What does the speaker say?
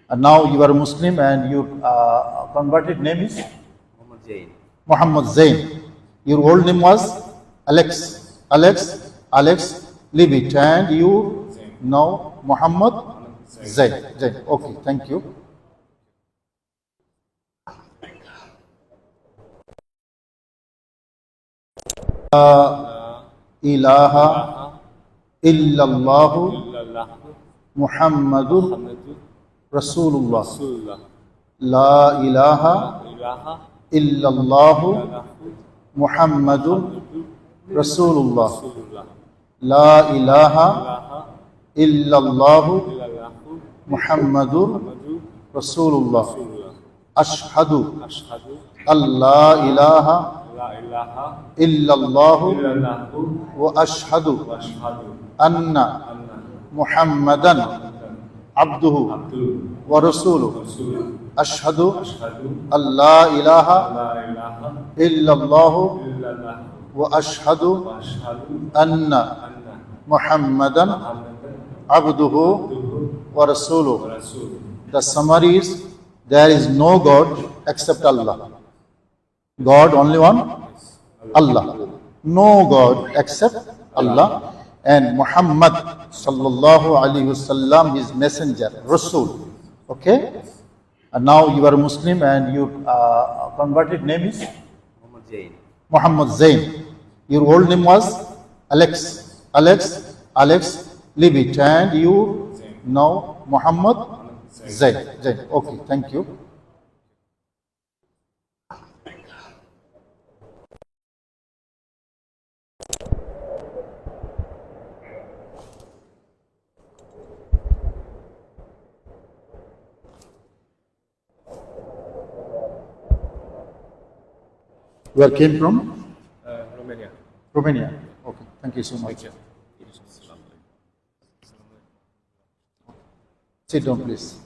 And now you are a Muslim and your converted name is? Muhammad Zain. Muhammad Zain. Your old name was Alex. Alex, leave it. And you now Muhammad Zain. Okay, thank you. Ilaha illallah Muhammadur Rasulullah. La ilaha illallah Muhammadur Rasulullah. La ilaha illallah Muhammadur Rasulullah. Ashhadu Allah ilaha illallah wa ashhadu anna Muhammadan abduhu wa rasuluhu. Ashhadu Allah ilaha illallah wa ashhadu anna Muhammadan abduhu wa rasuluhu. The summary is, there is no God except Allah. God only one? Allah. No God except Allah. And Muhammad sallallahu alaihi wasallam, his messenger, Rasul. Okay? And now you are a Muslim and your converted name is? Muhammad Zain. Muhammad Zain. Your old name was Alex. Alex, leave it. And you now Muhammad Zain. Okay, thank you. Where came from? Romania. Romania. Okay, thank you so much. Sit down, please.